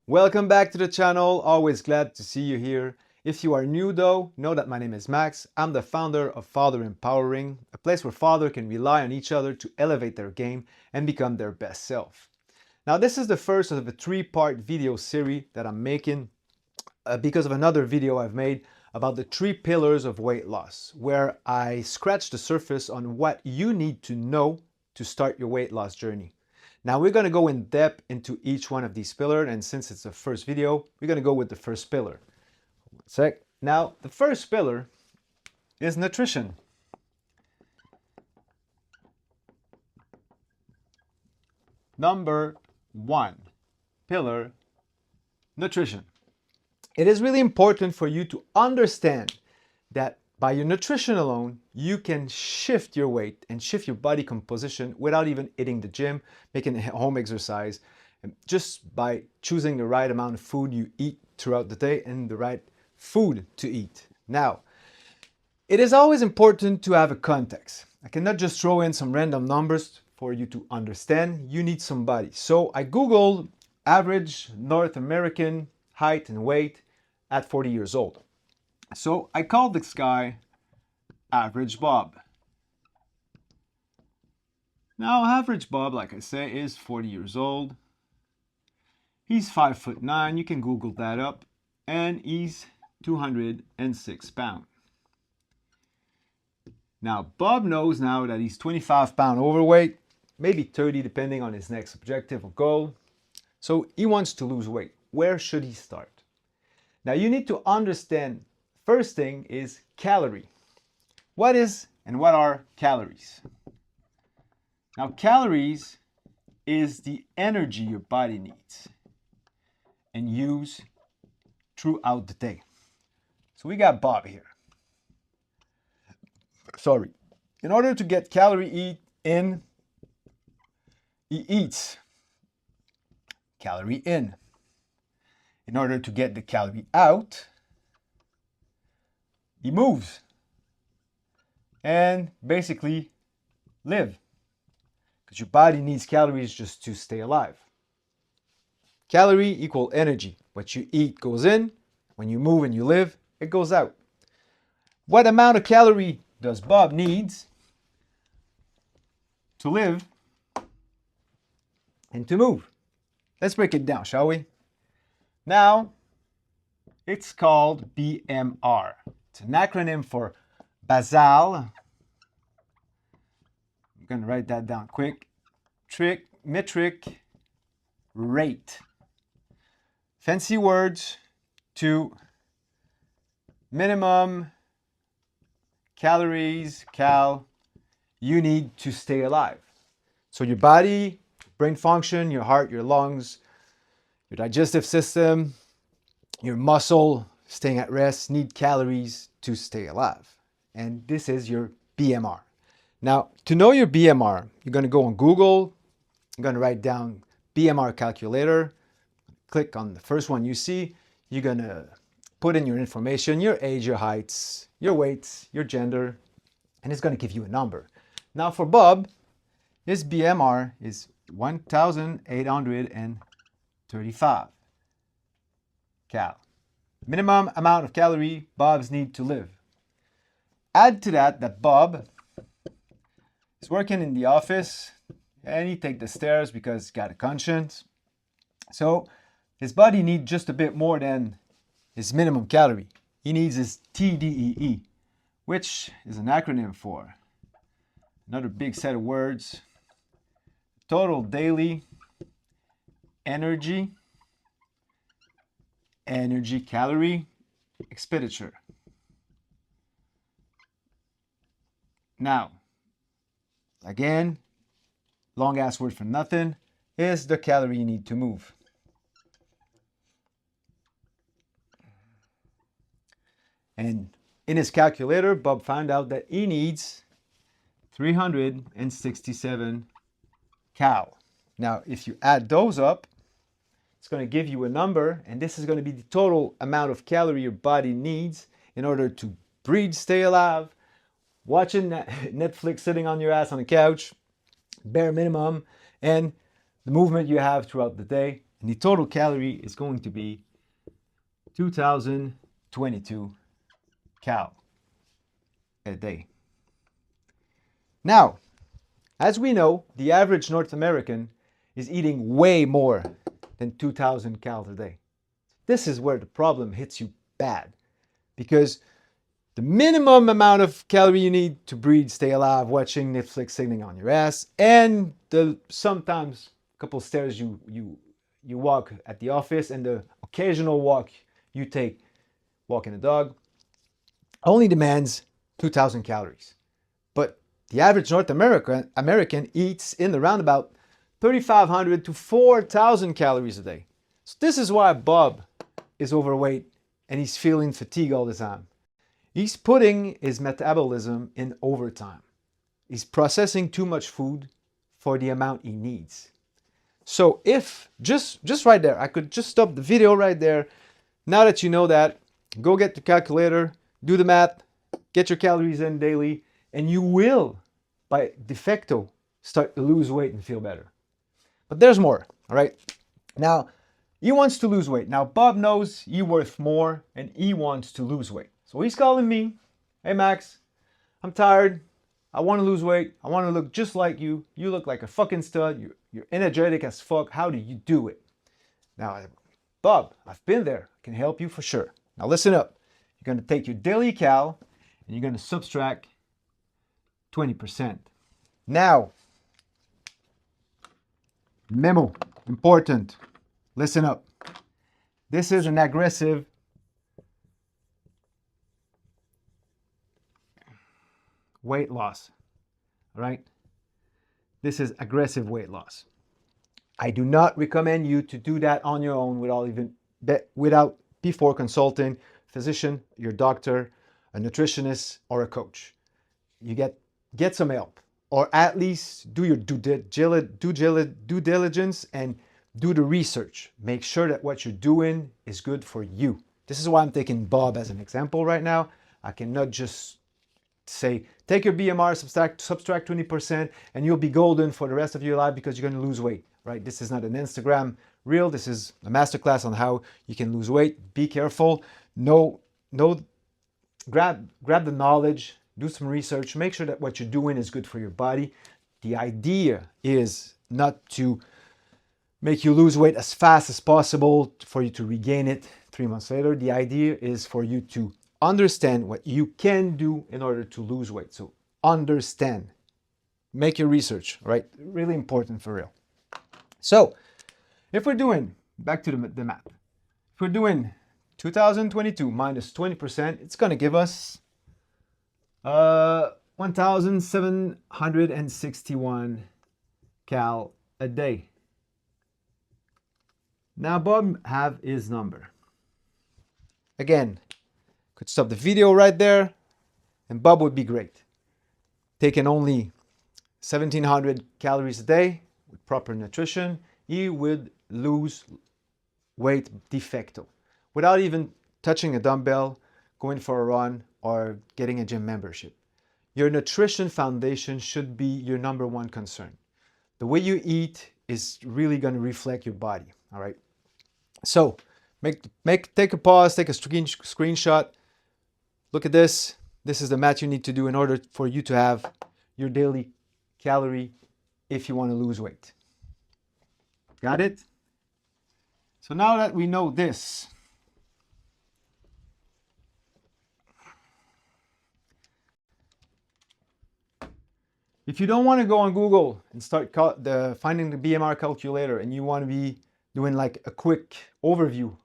Welcome back to the channel. Always glad to see you here. If you are new though, know that my name is Max. I'm the founder of Father Empowering, a place where fathers can rely on each other to elevate their game and become their best self. Now this is the first of a three-part video series that I'm making because of another video I've made about the 3 pillars of weight loss, where I scratch the surface on what you need to know to start your weight loss journey. Now we're going to go in depth into each one of these pillars, and since it's the first video, we're going to go with the first pillar. One sec. Now the first pillar is nutrition. Number 1 pillar, nutrition. It is really important for you to understand that by your nutrition alone, you can shift your weight and shift your body composition without even hitting the gym, making a home exercise, and just by choosing the right amount of food you eat throughout the day and the right food to eat. Now, it is always important to have a context. I cannot just throw in some random numbers for you to understand. You need somebody. So I Googled average North American height and weight at 40 years old. So I called this guy Average Bob. Now Average Bob, like I say, is 40 years old. He's 5'9", you can Google that up, and he's 206 pounds. Now Bob knows now that he's 25 pounds overweight, maybe 30 depending on his next objective or goal. So he wants to lose weight. Where should he start? Now you need to understand, first thing is calorie. What is and what are calories? Now calories is the energy your body needs and use throughout the day. So we got Bob here. Sorry. In order to get calorie in, he eats calorie in. In order to get the calorie out, he moves and basically live, because your body needs calories just to stay alive. Calorie equal energy. What you eat goes in. When you move and you live, it goes out. What amount of calorie does Bob needs to live and to move? Let's break it down, shall we? Now, it's called BMR. It's an acronym for basal. I'm going to write that down quick. Metric rate. Fancy words to minimum calories, you need to stay alive. So your body, brain function, your heart, your lungs, your digestive system, your muscle staying at rest need calories to stay alive. And this is your BMR. Now, to know your BMR, you're going to go on Google. I'm going to write down BMR calculator. Click on the first one you see. You're going to put in your information, your age, your heights, your weights, your gender, and it's going to give you a number. Now for Bob, his BMR is 1,835 cal. Minimum amount of calorie Bob's need to live. Add to that Bob is working in the office and he take the stairs because he's got a conscience. So his body needs just a bit more than his minimum calorie. He needs his TDEE, which is an acronym for another big set of words. Total daily energy calorie expenditure. Now, again, long ass word for nothing, is the calorie you need to move. And in his calculator, Bob found out that he needs 367 cal. Now, if you add those up, it's going to give you a number, and this is going to be the total amount of calorie your body needs in order to breathe, stay alive, watching Netflix, sitting on your ass on the couch, bare minimum, and the movement you have throughout the day And the total calorie is going to be 2022 cal a day. Now, as we know, the average North American is eating way more than 2,000 calories a day. This is where the problem hits you bad, because the minimum amount of calorie you need to breathe, stay alive, watching Netflix, sitting on your ass, and the sometimes couple stairs you walk at the office, and the occasional walk you take walking a dog, only demands 2,000 calories. But the average North American eats in around about 3,500 to 4,000 calories a day. So this is why Bob is overweight and he's feeling fatigue all the time. He's putting his metabolism in overtime. He's processing too much food for the amount he needs. So if, just right there, I could just stop the video right there. Now that you know that, go get the calculator, do the math, get your calories in daily, and you will, by de facto, start to lose weight and feel better. But there's more, all right? Now, he wants to lose weight. Now, Bob knows he's worth more and he wants to lose weight. So he's calling me, hey Max, I'm tired. I want to lose weight. I want to look just like you. You look like a fucking stud. You're energetic as fuck. How do you do it? Now, Bob, I've been there. I can help you for sure. Now listen up. You're going to take your daily cal and you're going to subtract 20%. Now, memo, important. Listen up. This is an aggressive weight loss, all right? This is aggressive weight loss. I do not recommend you to do that on your own without before consulting a physician, your doctor, a nutritionist, or a coach. You get some help, or at least do your due diligence and do the research. Make sure that what you're doing is good for you. This is why I'm taking Bob as an example right now. I cannot just say, take your BMR, subtract 20%, and you'll be golden for the rest of your life because you're going to lose weight, right? This is not an Instagram reel. This is a masterclass on how you can lose weight. Be careful. Grab the knowledge, do some research, make sure that what you're doing is good for your body. The idea is not to make you lose weight as fast as possible for you to regain it 3 months later. The idea is for you to understand what you can do in order to lose weight. So understand, make your research, right? Really important for real. So if we're doing, back to the math, if we're doing 2022 minus 20%, it's going to give us 1,761 cal a day. Now Bob have his number. Again, could stop the video right there and Bob would be great. Taking only 1,700 calories a day with proper nutrition, he would lose weight de facto without even touching a dumbbell, going for a run, or getting a gym membership. Your nutrition foundation should be your number one concern. The way you eat is really going to reflect your body, all right? So take a pause, take a screenshot. Look at this. This is the math you need to do in order for you to have your daily calorie if you want to lose weight. Got it? So now that we know this, if you don't want to go on Google and start finding the BMR calculator and you want to be doing like a quick overview,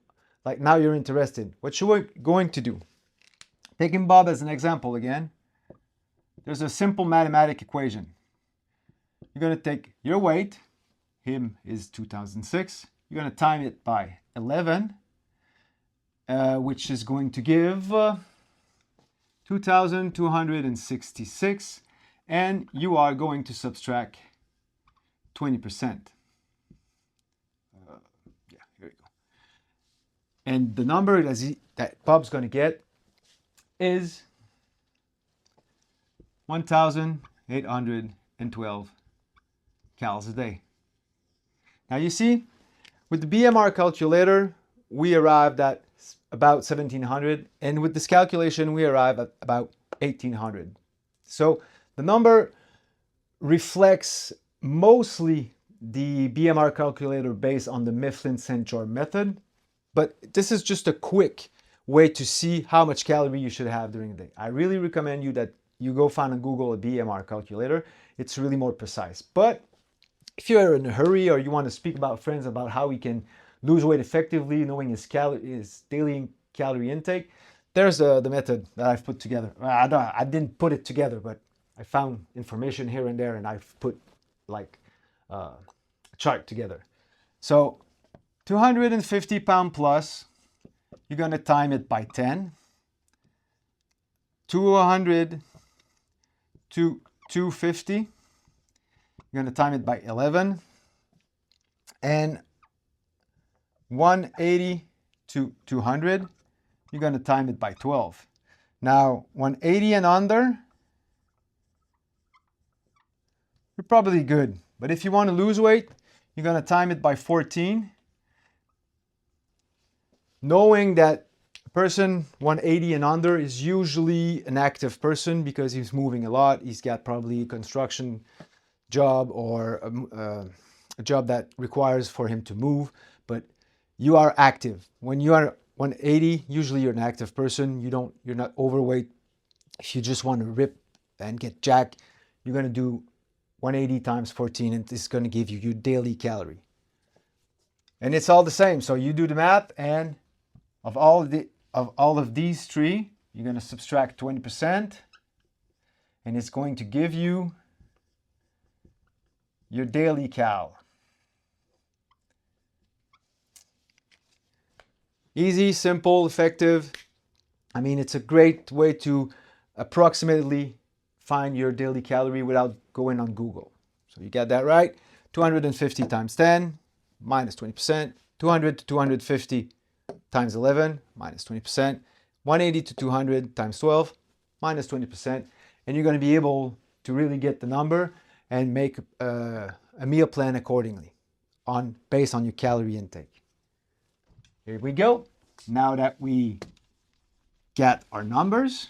like now you're interested, what you're going to do, taking Bob as an example again, there's a simple mathematic equation. You're going to take your weight, him is 2006, you're going to time it by 11, which is going to give 2,266, and you are going to subtract 20%. Yeah, here we go. And the number that Bob's going to get is 1,812 calories a day. Now you see, With the BMR calculator, we arrived at about 1700, and with this calculation, we arrive at about 1800. So the number reflects mostly the BMR calculator based on the Mifflin-St. John method, but this is just a quick way to see how much calorie you should have during the day. I really recommend you that you go find on Google a BMR calculator. It's really more precise. But if you're in a hurry or you want to speak about friends about how we can lose weight effectively, knowing his daily calorie intake, there's the method that I've put together. I didn't put it together, but I found information here and there, and I've put like a chart together. So 250 pound plus, you're going to time it by 10. 200 to 250, you're going to time it by 11. And 180 to 200, you're going to time it by 12. Now 180 and under, you're probably good. But if you want to lose weight, you're going to time it by 14. Knowing that a person 180 and under is usually an active person because he's moving a lot. He's got probably a construction job or a job that requires for him to move, but you are active. When you are 180, usually you're an active person. You're not overweight. If you just want to rip and get jacked, you're going to do 180 times 14, and this is going to give you your daily calorie. And it's all the same. So you do the math, and of all of these three, you're going to subtract 20%, and it's going to give you your daily cal. Easy, simple, effective. I mean, it's a great way to approximately find your daily calorie without going on Google. So you got that right. 250 times 10 minus 20%. 200 to 250 times 11 minus 20%. 180 to 200 times 12 minus 20%. And you're going to be able to really get the number and make a meal plan accordingly based on your calorie intake. Here we go. Now that we got our numbers,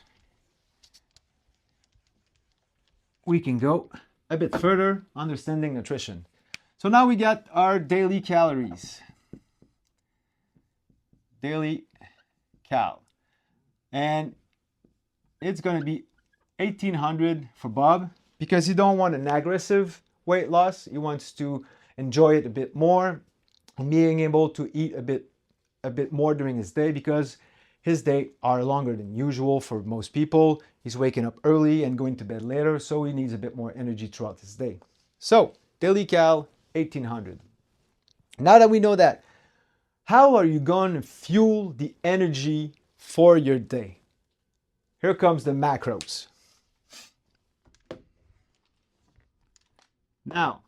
we can go a bit further understanding nutrition. So now we got our daily calories. Daily cal. And it's going to be 1800 for Bob because he don't want an aggressive weight loss. He wants to enjoy it a bit more and being able to eat a bit more during his day because his days are longer than usual for most people. He's waking up early and going to bed later, so he needs a bit more energy throughout his day. So, daily cal, 1800. Now that we know that, how are you going to fuel the energy for your day? Here comes the macros. Now,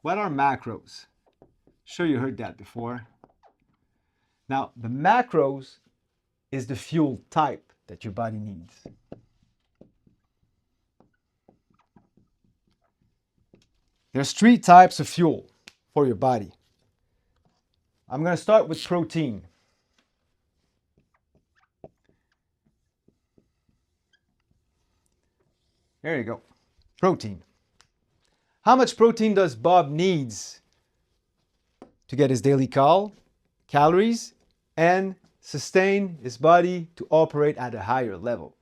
what are macros? Sure you heard that before. Now, the macros is the fuel type that your body needs. There's 3 types of fuel for your body. I'm going to start with protein. There you go. Protein. How much protein does Bob needs to get his daily calories and sustain his body to operate at a higher level?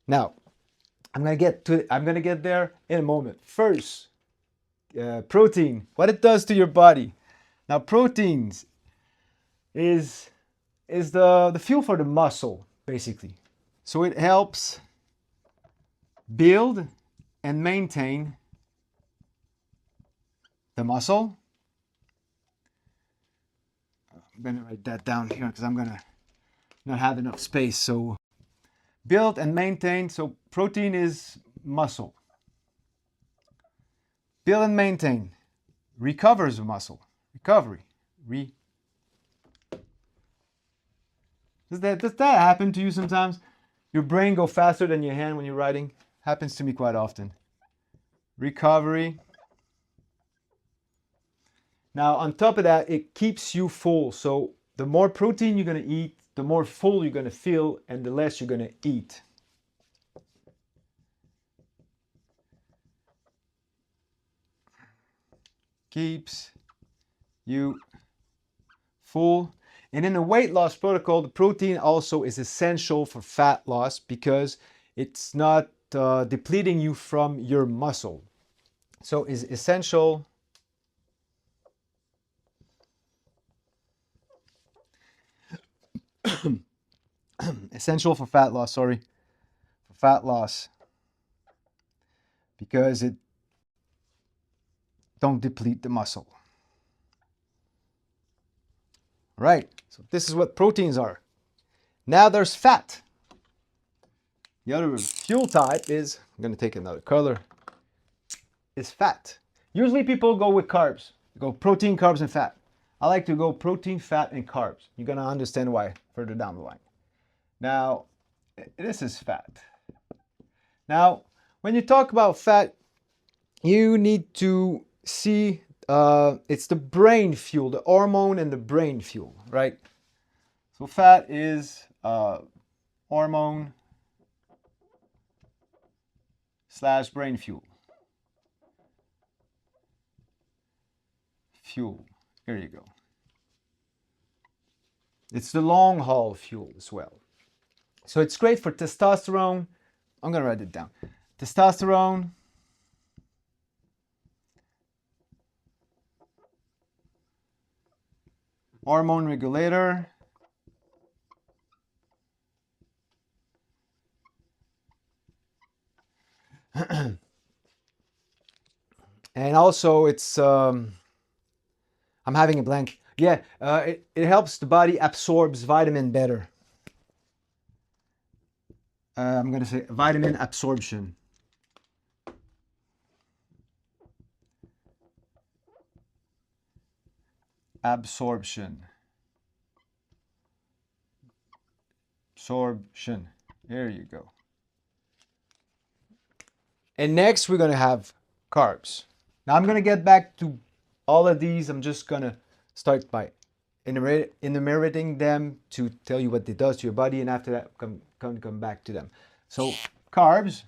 Now, I'm going to get there in a moment. First, protein, what it does to your body. Now, proteins is the fuel for the muscle, basically. So it helps build and maintain the muscle. I'm going to write that down here because I'm going to not have enough space. So build and maintain. So protein is muscle. Build and maintain. Recovers the muscle. Recovery. Does that happen to you sometimes? Your brain go faster than your hand when you're writing? Happens to me quite often. Recovery. Now, on top of that, it keeps you full. So the more protein you're going to eat, the more full you're going to feel, and the less you're going to eat. Keeps you full. And in a weight loss protocol, the protein also is essential for fat loss because it's not depleting you from your muscle. So it's essential essential for fat loss, for fat loss, because it don't deplete the muscle. Right, so this is what proteins are. Now there's fat. The other fuel type is, I'm going to take another color, is fat. Usually people go with carbs. They go protein, carbs, and fat. I like to go protein, fat, and carbs. You're going to understand why further down the line. Now, this is fat. Now, when you talk about fat, you need to see it's the brain fuel, the hormone and the brain fuel, right? So fat is hormone / brain fuel. Fuel, here you go. It's the long haul fuel as well. So it's great for testosterone. I'm going to write it down. Testosterone, hormone regulator, and also it's I'm having a blank. Yeah, it helps the body absorbs vitamin better. I'm going to say vitamin absorption. Absorption. There you go. And next we're going to have carbs. Now I'm going to get back to all of these. I'm just going to start by enumerating them to tell you what it does to your body, and after that come back to them. So carbs,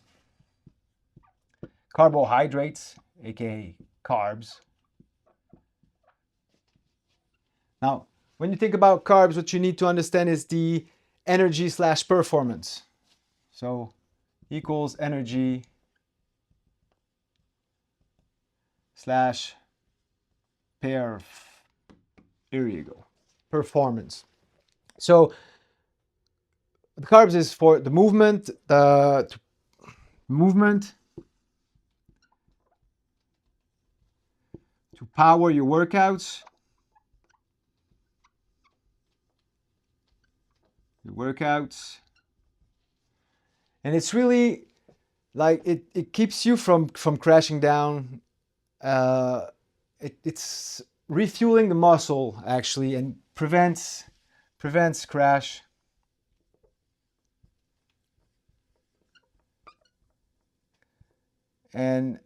carbohydrates, aka carbs. Now, when you think about carbs, what you need to understand is the energy / performance. So equals energy / here you go, performance. So the carbs is for the movement, to power your workouts, and it's really like it keeps you from crashing down. It's refueling the muscle actually, and prevents crash. And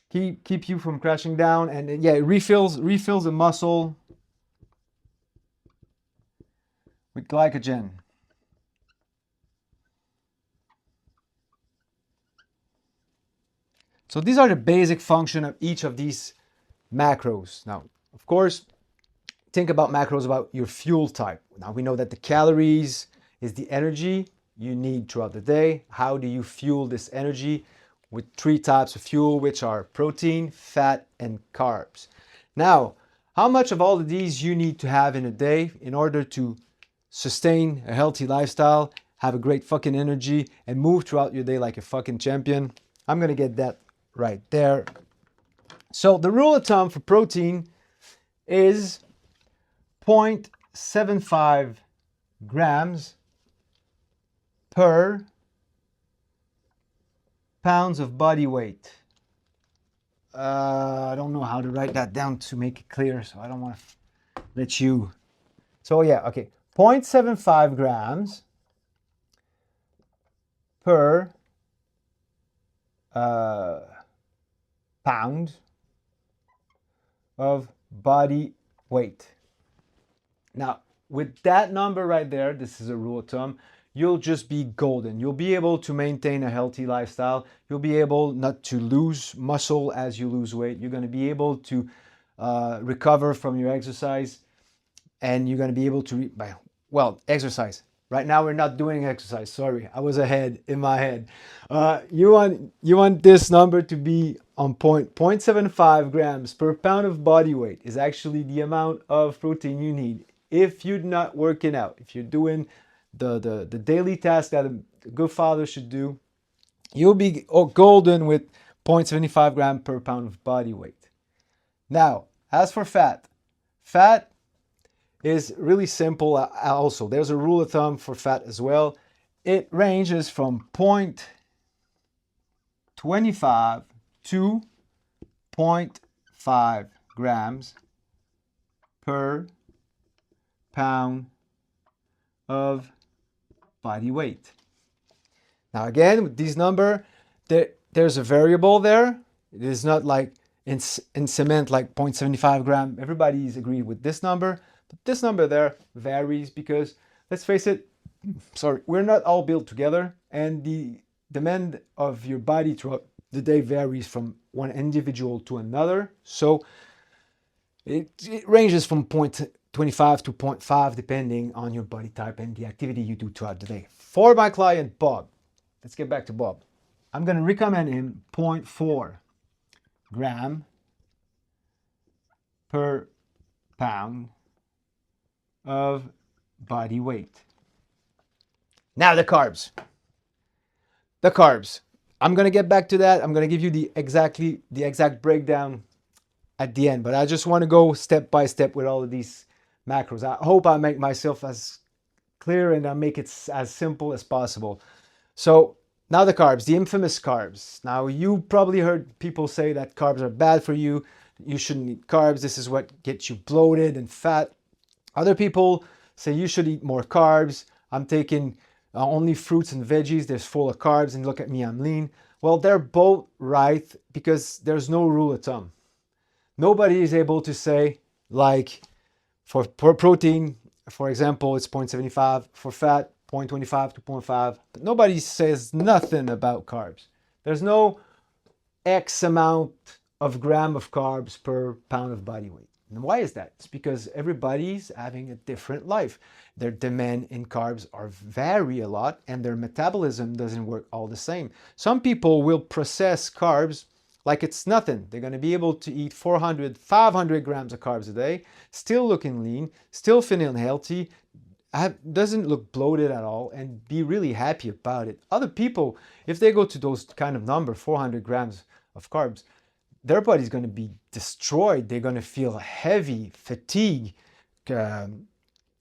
keep you from crashing down, and yeah, it refills the muscle with glycogen. So these are the basic function of each of these macros. Now, of course, think about macros about your fuel type. Now we know that the calories is the energy you need throughout the day. How do you fuel this energy? With 3 types of fuel, which are protein, fat, and carbs. Now, how much of all of these you need to have in a day in order to sustain a healthy lifestyle, have a great fucking energy, and move throughout your day like a fucking champion? I'm gonna get that right there. So the rule of thumb for protein is 0.75 grams per pounds of body weight. I don't know how to write that down to make it clear, so I don't want to let you. So yeah, okay, 0.75 grams per pound of body weight. Now, with that number right there, this is a rule of thumb, you'll just be golden. You'll be able to maintain a healthy lifestyle. You'll be able not to lose muscle as you lose weight. You're going to be able to recover from your exercise, and you're going to be able to, exercise. Right now we're not doing exercise. Sorry, I was ahead in my head. You want this number to be on point. 0.75 grams per pound of body weight is actually the amount of protein you need. If you're not working out, if you're doing the daily task that a good father should do, you'll be golden with 0.75 gram per pound of body weight. Now, as for fat is really simple also. There's a rule of thumb for fat as well. It ranges from 0.25 to 0.5 grams per pound of body weight. Now again, with these numbers, there's a variable there. It is not like in cement like 0.75 gram. Everybody's agreed with this number. This number there varies because, let's face it, we're not all built together, and the demand of your body throughout the day varies from one individual to another. So it ranges from 0.25 to 0.5 depending on your body type and the activity you do throughout the day. For my client Bob, let's get back to Bob. I'm going to recommend him 0.4 gram per pound of body weight. Now the carbs. I'm going to get back to that. I'm going to give you the exact breakdown at the end, but I just want to go step by step with all of these macros. I hope I make myself as clear and I make it as simple as possible. So now the carbs, the infamous carbs. Now you probably heard people say that carbs are bad for you. You shouldn't eat carbs. This is what gets you bloated and fat. Other people say you should eat more carbs. I'm taking only fruits and veggies. They're full of carbs, and look at me, I'm lean. Well, they're both right because there's no rule of thumb. Nobody is able to say, like, for protein, for example, it's 0.75. For fat, 0.25 to 0.5. But nobody says nothing about carbs. There's no X amount of gram of carbs per pound of body weight. And why is that? It's because everybody's having a different life. Their demand in carbs vary a lot, and their metabolism doesn't work all the same. Some people will process carbs like it's nothing. They're going to be able to eat 400, 500 grams of carbs a day, still looking lean, still feeling healthy, doesn't look bloated at all, and be really happy about it. Other people, if they go to those kind of number, 400 grams of carbs, their body's going to be destroyed. They're going to feel heavy, fatigue,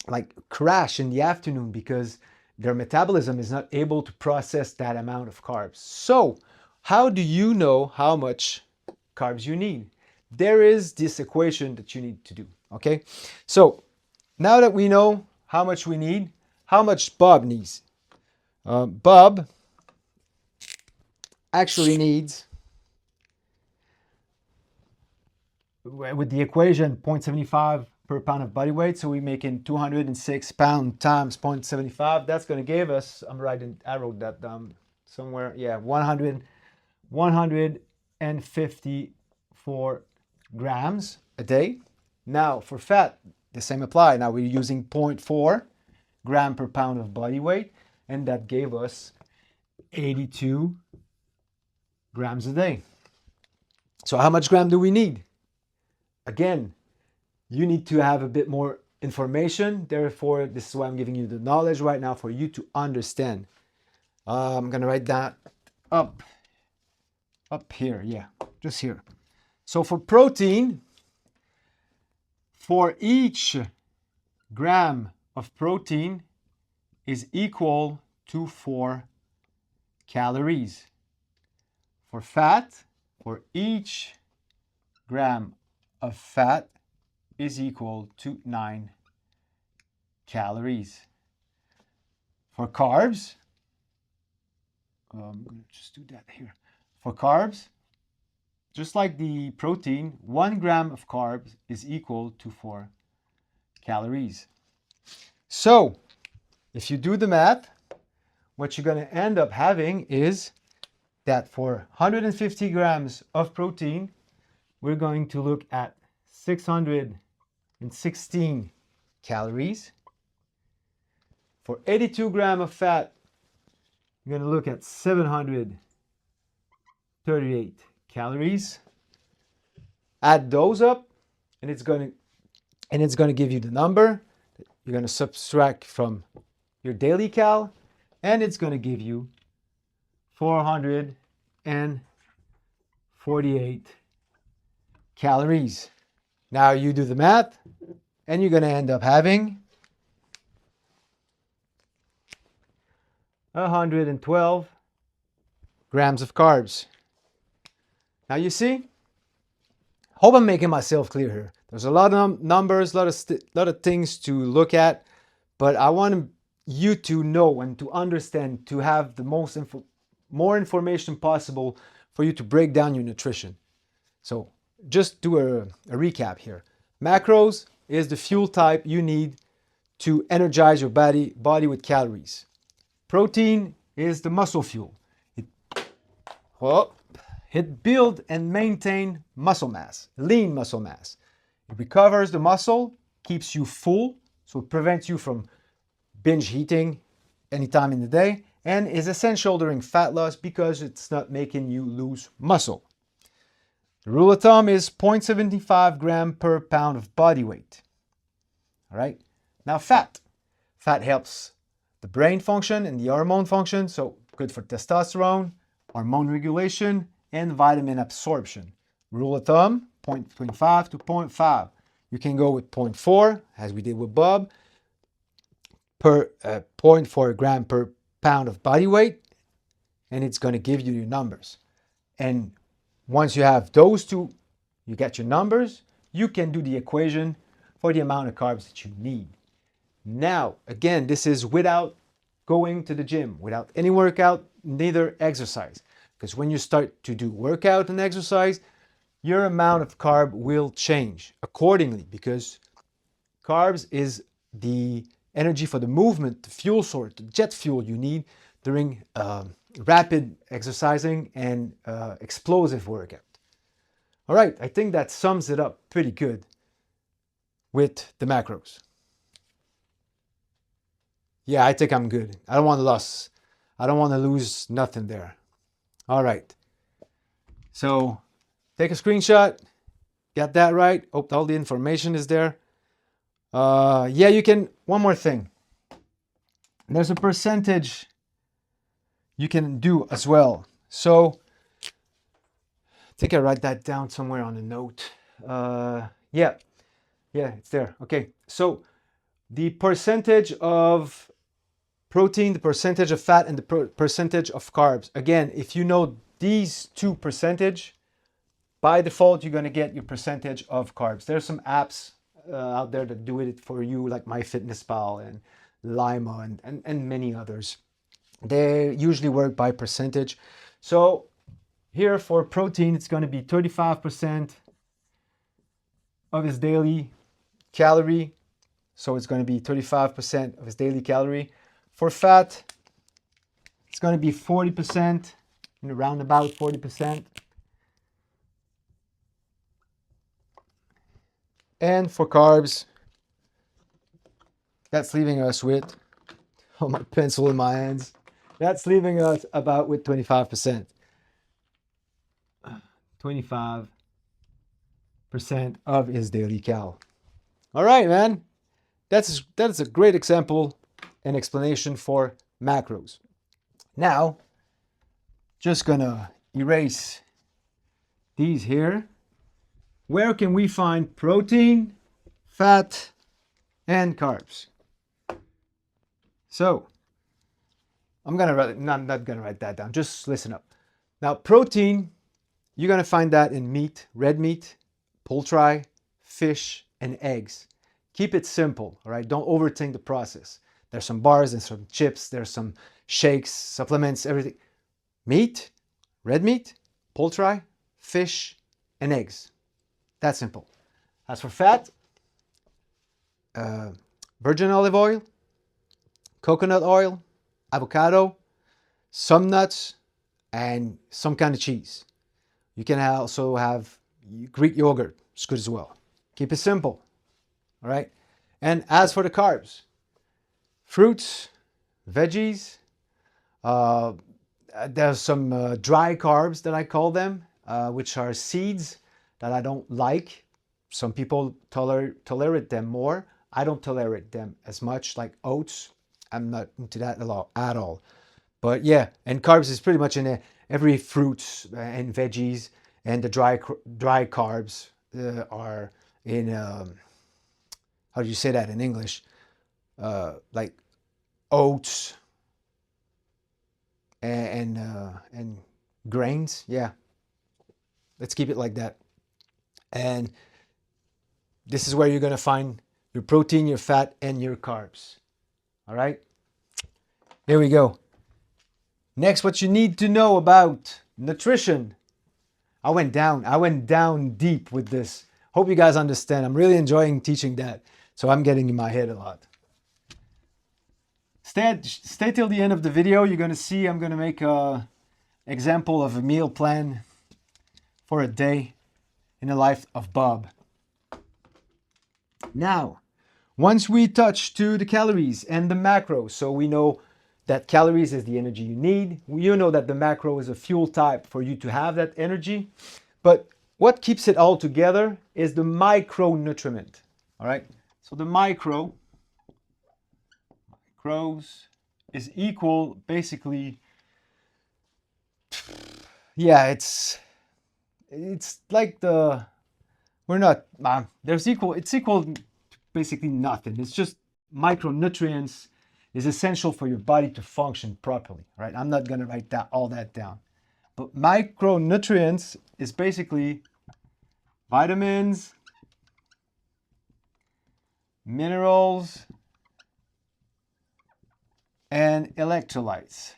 like crash in the afternoon because their metabolism is not able to process that amount of carbs. So how do you know how much carbs you need? There is this equation that you need to do, okay? So now that we know how much we need, how much Bob needs. Bob actually needs, with the equation, 0.75 per pound of body weight. So we're making 206 pounds times 0.75. That's going to give us, I wrote that down somewhere. Yeah, 154 grams a day. Now for fat, the same apply. Now we're using 0.4 gram per pound of body weight, and that gave us 82 grams a day. So how much gram do we need? Again, you need to have a bit more information. Therefore, this is why I'm giving you the knowledge right now for you to understand. I'm going to write that up here. Yeah, just here. So for protein, for each gram of protein is equal to 4 calories. For fat, for each gram of fat is equal to 9 calories. For carbs, I'm going to just do that here. For carbs, just like the protein, 1 gram of carbs is equal to 4 calories. So if you do the math, what you're going to end up having is that for 150 grams of protein, we're going to look at 616 calories. For 82 grams of fat, you're going to look at 738 calories. Add those up, and it's going to give you the number that you're going to subtract from your daily cal, and it's going to give you 448 calories. Now you do the math, and you're going to end up having 112 grams of carbs. Now you see, hope I'm making myself clear here. There's a lot of numbers, a lot of things to look at, but I want you to know and to understand, to have the more information possible for you to break down your nutrition. So just do a recap here. Macros is the fuel type you need to energize your body with calories. Protein is the muscle fuel. It builds and maintains muscle mass, lean muscle mass. It recovers the muscle, keeps you full, so it prevents you from binge eating anytime in the day, and is essential during fat loss because it's not making you lose muscle. The rule of thumb is 0.75 gram per pound of body weight. All right. Now fat. Fat helps the brain function and the hormone function, so good for testosterone, hormone regulation, and vitamin absorption. Rule of thumb, 0.25 to 0.5. You can go with 0.4, as we did with Bob, per 0.4 gram per pound of body weight, and it's going to give you your numbers. And once you have those two, you get your numbers, you can do the equation for the amount of carbs that you need. Now, again, this is without going to the gym, without any workout, neither exercise. Because when you start to do workout and exercise, your amount of carb will change accordingly, because carbs is the energy for the movement, the fuel source, the jet fuel you need during rapid exercising and explosive workout. All right, I think that sums it up pretty good with the macros. Yeah, I think I'm good. I don't want to lose. I don't want to lose nothing there. All right. So take a screenshot. Got that right. Hope all the information is there. Yeah, you can. One more thing. There's a percentage you can do as well. So I think I write that down somewhere on a note. Yeah, it's there. Okay. So the percentage of protein, the percentage of fat, and the percentage of carbs. Again, if you know these two percentage, by default, you're going to get your percentage of carbs. There's some apps out there that do it for you, like MyFitnessPal and Lima and many others. They usually work by percentage. So here for protein, it's going to be 35% of his daily calorie. So it's going to be 35% of his daily calorie. For fat, it's going to be 40%, around about 40%. And for carbs, that's leaving us with, my pencil in my hands, that's leaving us about with 25%. 25% of his daily cal. All right, man. That's a great example and explanation for macros. Now, just gonna erase these here. Where can we find protein, fat, and carbs? So, I'm not gonna write that down. Just listen up. Now, protein, you're gonna find that in meat, red meat, poultry, fish, and eggs. Keep it simple, all right? Don't overthink the process. There's some bars, there's some chips, there's some shakes, supplements, everything. Meat, red meat, poultry, fish, and eggs. That's simple. As for fat, virgin olive oil, coconut oil, avocado, some nuts, and some kind of cheese. You can also have Greek yogurt. It's good as well. Keep it simple. All right. And as for the carbs, fruits, veggies, there's some dry carbs that I call them, which are seeds that I don't like. Some people tolerate them more. I don't tolerate them as much, like oats. I'm not into that at all. But yeah, and carbs is pretty much in every fruits and veggies, and the dry carbs are in, how do you say that in English? Like oats and grains. Yeah, let's keep it like that. And this is where you're going to find your protein, your fat, and your carbs. All right, here we go. Next, what you need to know about nutrition. I went down deep with this. Hope you guys understand. I'm really enjoying teaching that. So I'm getting in my head a lot. Stay till the end of the video. You're going to see I'm going to make an example of a meal plan for a day in the life of Bob. Now, once we touch to the calories and the macros, so we know that calories is the energy you need. You know that the macro is a fuel type for you to have that energy. But what keeps it all together is the micronutrient. All right. So the micros is equal, basically. Yeah, it's like the, we're not, it's equal to basically nothing. It's just micronutrients is essential for your body to function properly, right? I'm not going to write all that down. But micronutrients is basically vitamins, minerals, and electrolytes.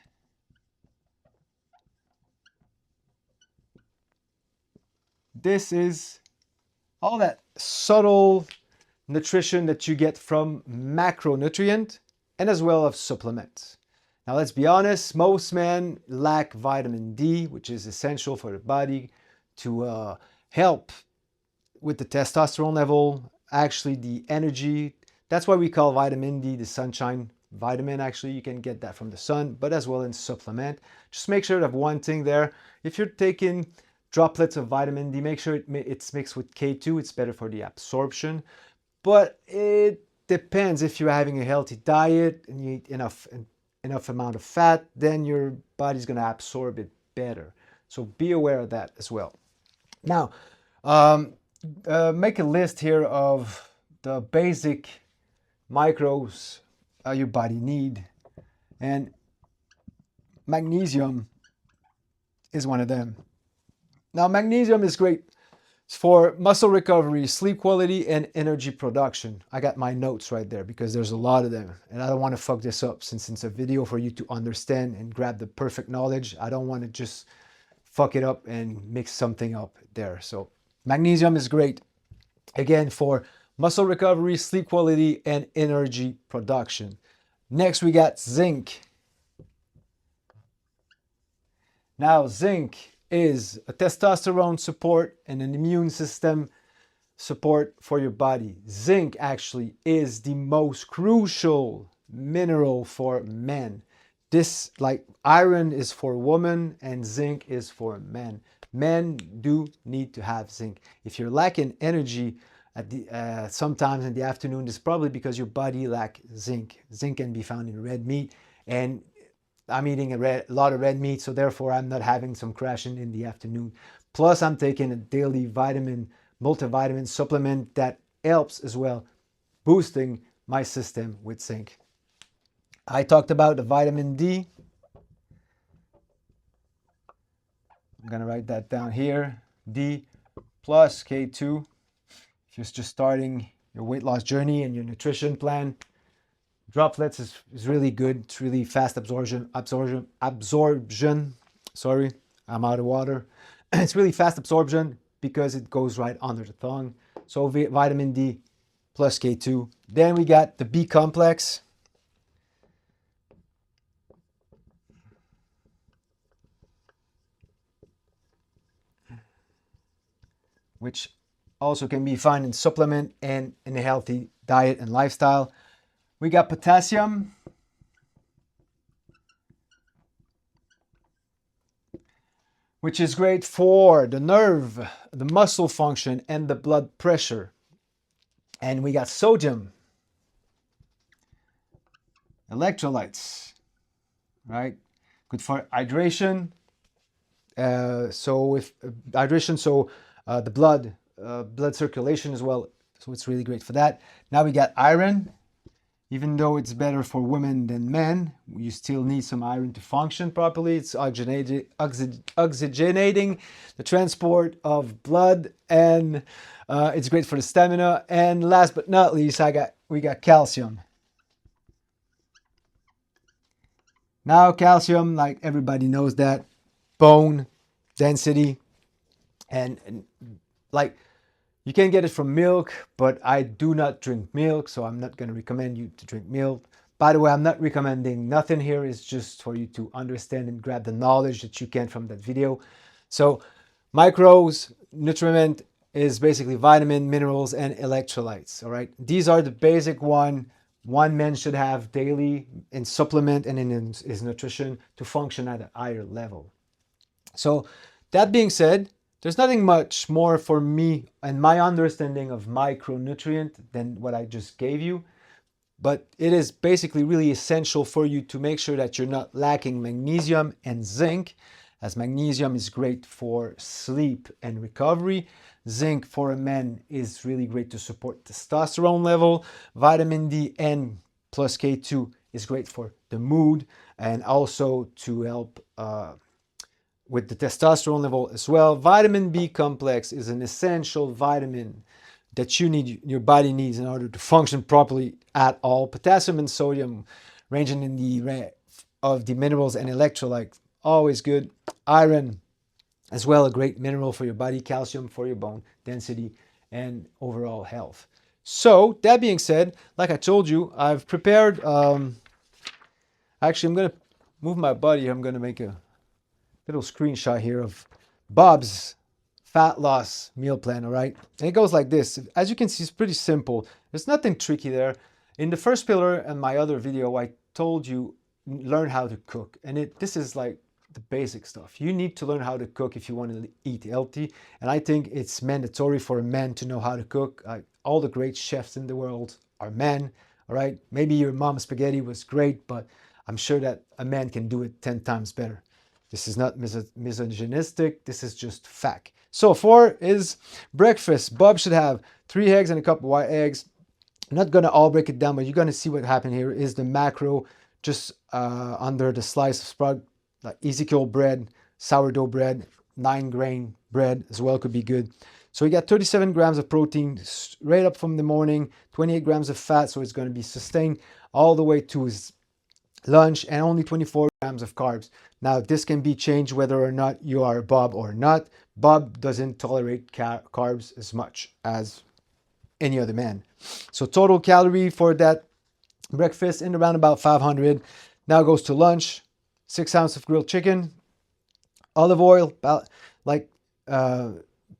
This is all that subtle nutrition that you get from macronutrient and as well as supplements. Now let's be honest, most men lack vitamin D, which is essential for the body to help with the testosterone level, actually the energy. That's why we call vitamin D the sunshine vitamin. Actually, you can get that from the sun, but as well in supplement. Just make sure to have one thing there. If you're taking droplets of vitamin D, make sure it's mixed with K2. It's better for the absorption, but it depends. If you're having a healthy diet and you eat enough amount of fat, then your body's going to absorb it better. So be aware of that as well. Now, make a list here of the basic micros your body need, and magnesium is one of them. Now, magnesium is great for muscle recovery, sleep quality, and energy production. I got my notes right there because there's a lot of them, and I don't want to fuck this up since it's a video for you to understand and grab the perfect knowledge. I don't want to just fuck it up and mix something up there. So magnesium is great, again, for muscle recovery, sleep quality, and energy production. Next, we got zinc. Now, zinc is a testosterone support and an immune system support for your body. Zinc actually is the most crucial mineral for men. This, like iron, is for women and zinc is for men. Men do need to have zinc. If you're lacking energy at the sometimes in the afternoon, it's probably because your body lacks zinc. Zinc can be found in red meat, and I'm eating a lot of red meat, so therefore I'm not having some crashing in the afternoon. Plus, I'm taking a daily multivitamin supplement that helps as well, boosting my system with zinc. I talked about the vitamin D. I'm gonna write that down here. D plus K2. If you're just starting your weight loss journey and your nutrition plan, droplets is really good. It's really fast absorption. Sorry, I'm out of water. It's really fast absorption, because it goes right under the tongue. So vitamin D plus K2. Then we got the B complex, which also can be found in supplement and in a healthy diet and lifestyle. We got potassium, which is great for the nerve, the muscle function, and the blood pressure. And we got sodium, electrolytes, right? Good for hydration. So the blood circulation as well. So it's really great for that. Now we got iron. Even though it's better for women than men, you still need some iron to function properly. It's oxygenating the transport of blood, and it's great for the stamina. And last but not least, we got calcium. Now calcium, like everybody knows that, bone density, and like you can get it from milk, but I do not drink milk, so I'm not going to recommend you to drink milk. By the way, I'm not recommending nothing here. It's just for you to understand and grab the knowledge that you can from that video. So micros, nutriment is basically vitamin, minerals, and electrolytes. All right. These are the basic one man should have daily in supplement and in his nutrition to function at a higher level. So that being said, there's nothing much more for me and my understanding of micronutrient than what I just gave you. But it is basically really essential for you to make sure that you're not lacking magnesium and zinc, as magnesium is great for sleep and recovery. Zinc for a man is really great to support testosterone level. Vitamin D and plus K2 is great for the mood and also to help with the testosterone level as well. Vitamin B complex is an essential vitamin that your body needs in order to function properly at all. Potassium and sodium ranging in the of the minerals and electrolytes, always good. Iron as well, a great mineral for your body. Calcium for your bone density and overall health. So that being said, like I told you, I've prepared, actually I'm going to move my body. I'm going to make a little screenshot here of Bob's fat loss meal plan, all right? And it goes like this. As you can see, it's pretty simple. There's nothing tricky there. In the first pillar and my other video, I told you learn how to cook. And this is like the basic stuff. You need to learn how to cook if you want to eat healthy. And I think it's mandatory for a man to know how to cook. All the great chefs in the world are men, all right? Maybe your mom's spaghetti was great, but I'm sure that a man can do it 10 times better. This is not misogynistic. This is just fact. So 4 is breakfast. Bob should have 3 eggs and a cup of white eggs. I'm not going to all break it down, but you're going to see what happened here is the macro just under the slice of sprout, like Ezekiel bread, sourdough bread, 9-grain bread as well could be good. So we got 37 grams of protein right up from the morning, 28 grams of fat. So it's going to be sustained all the way to his lunch, and only 24 grams of carbs. Now this can be changed whether or not you are Bob or not. Bob doesn't tolerate carbs as much as any other man. So total calorie for that breakfast in around about 500. Now goes to lunch, 6 ounces of grilled chicken, olive oil,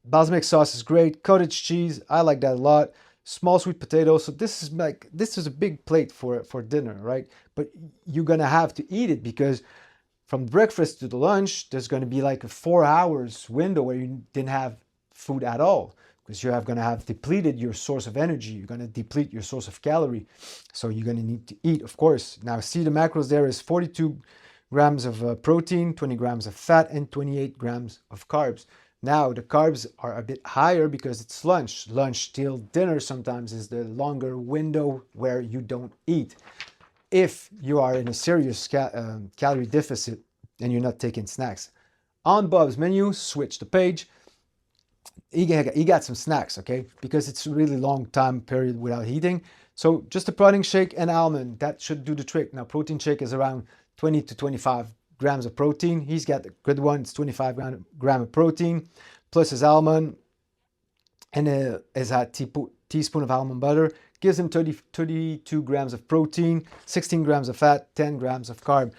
balsamic sauce is great, cottage cheese, I like that a lot. Small sweet potatoes. So this is a big plate for dinner, right? But you're gonna have to eat it because from breakfast to the lunch, there's gonna be like a 4 hours window where you didn't have food at all because you're gonna have depleted your source of energy. You're gonna deplete your source of calorie. So you're gonna need to eat, of course. Now see the macros there is 42 grams of protein, 20 grams of fat, and 28 grams of carbs. Now the carbs are a bit higher because it's lunch. Lunch till dinner sometimes is the longer window where you don't eat. If you are in a serious calorie deficit and you're not taking snacks. On Bob's menu, switch the page. He got some snacks, okay? Because it's a really long time period without eating. So just a protein shake and almond, that should do the trick. Now protein shake is around 20 to 25 grams of protein. He's got a good one. It's 25 grams of protein plus his almond. and is a teaspoon of almond butter. Gives him 32 grams of protein, 16 grams of fat, 10 grams of carb.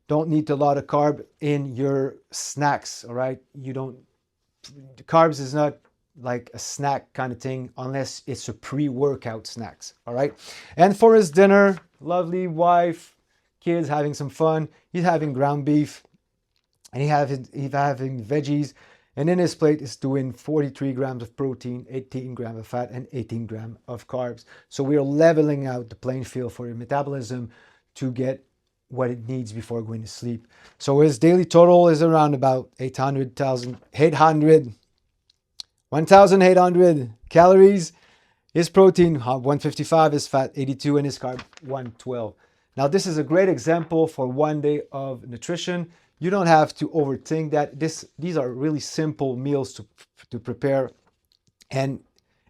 Don't need a lot of carb in your snacks, all right? Carbs is not like a snack kind of thing unless it's a pre-workout snacks, all right? And for his dinner, lovely wife, kids having some fun. He's having ground beef and he's having veggies. And in his plate is doing 43 grams of protein, 18 grams of fat, and 18 grams of carbs. So we are leveling out the playing field for your metabolism to get what it needs before going to sleep. So his daily total is around about 1,800 calories. His protein, 155, his fat, 82, and his carb, 112. Now, this is a great example for one day of nutrition. You don't have to overthink that. These are really simple meals to prepare. And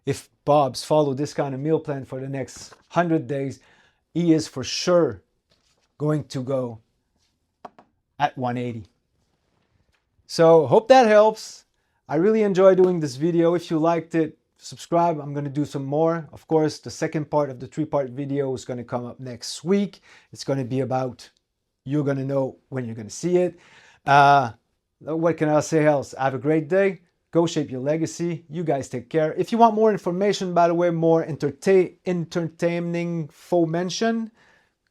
if Bob's follow this kind of meal plan for the next 100 days, he is for sure going to go at 180. So hope that helps. I really enjoy doing this video. If you liked it, subscribe. I'm going to do some more. Of course, the second part of the 3-part video is going to come up next week. It's going to be about, you're going to know when you're going to see it. What can I say else? Have a great day. Go shape your legacy. You guys take care. If you want more information, by the way, more entertaining fomention,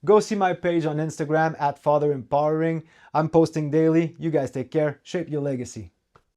go see my page on Instagram at Father Empowering. I'm posting daily. You guys take care. Shape your legacy.